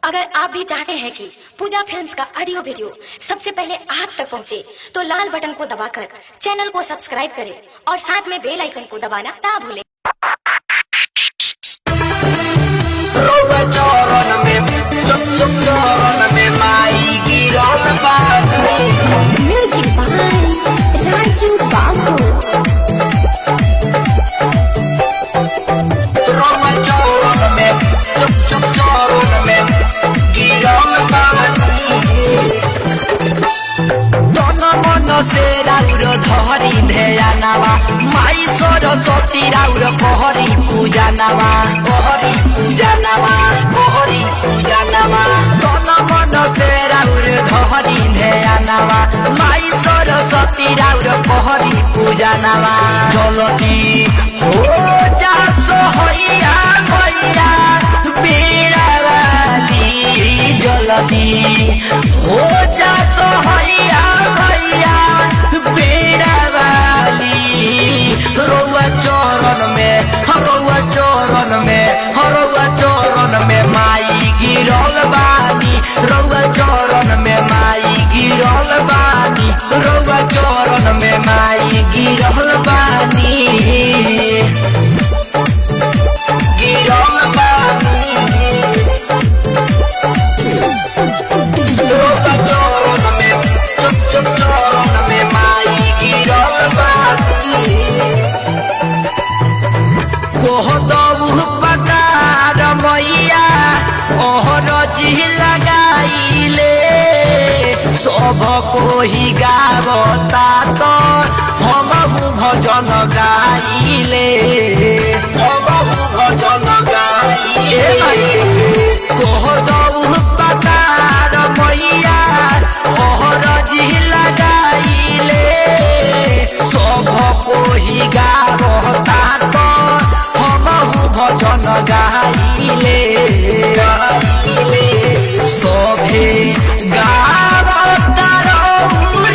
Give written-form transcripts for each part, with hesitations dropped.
अगर आप भी चाहते हैं कि पूजा फिल्म्स का ऑडियो वीडियो सबसे पहले आप तक पहुंचे, तो लाल बटन को दबाकर चैनल को सब्सक्राइब करें और साथ में बेल आइकन को दबाना ना भूलें। म्यूजिक बाय राजू बाबू। से राउर धरी ध्यानवा माई सरस्वती राउर कहरी पूजा नवा कहरी पूजा नवा कहरी पूजा नवा तन मन से राउर धरी ध्यानवा माई सरस्वती राउर कहरी पूजा नवा जलती हो जा सोहैया भैया बेरा वाली जलती हो जा सोहैया भैया बेड़ा वाली रउआ चरण में हरउआ चरण में हरउआ चरण में माई गिरल बानी रउआ चरण में माई गिरल बानी रउआ चरण में माई गिरल बानी गिरल बानी रउआ चरण में चरण में माई गिरल बानी कोह दबु पकार मैया ओहर जी लगाइले सब कोही गावता तो हम भजन गाइले हम भजन गाइले कोह दबु पकार मैया ओहर जी लगाइले सब कोही गावता तो हम भजन गाइले सभे गावता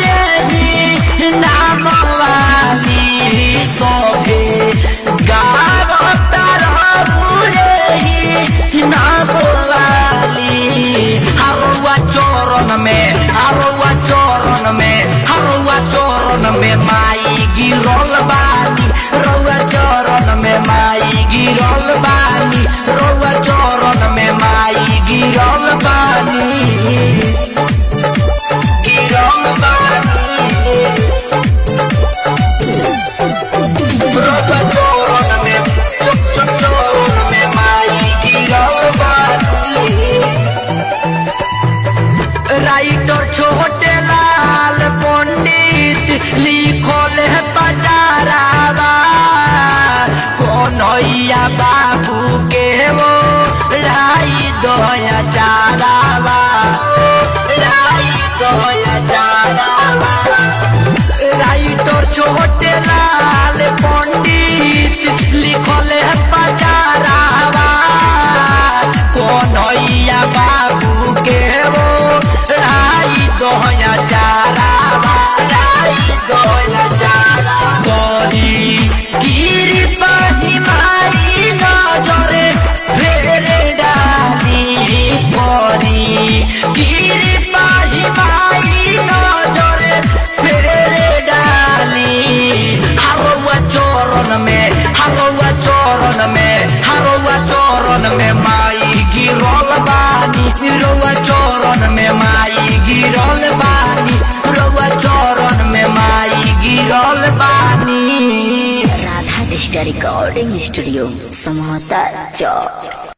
रे नाम वाली सभे गावता रे नाम वाली हरउआ चरण में हरउआ चरण में हरउआ चरण में माई गिरल बानी रउआ चरण में माई गिरल बानी रउआ चरण में माई गिरल बानी गिरल बानी रउआ चरण में चरण में माई गिरल बानी राइटर छोटे लाल पंडित लिखल है पटारावा कन्हैया बाबू के वो राई दया चारावा राई दया चारावा राइटर छोटे लाल पंडित लिखल है पटारावा कन्हैया बाबू के वो राई दया चारावा राई दया चारावा गरी गिरी पानी मारी नजरे फेरे डाली गरी गिरी पानी मारी नजरे फेरे डाली हरउआ चरण में हरउआ चरण में हरउआ चरण में माई गिरल बानी रउआ चरण में माई गिरल बानी रउआ चरण में माई गिरल बानी। Radha digital recording studio Samosa चौक।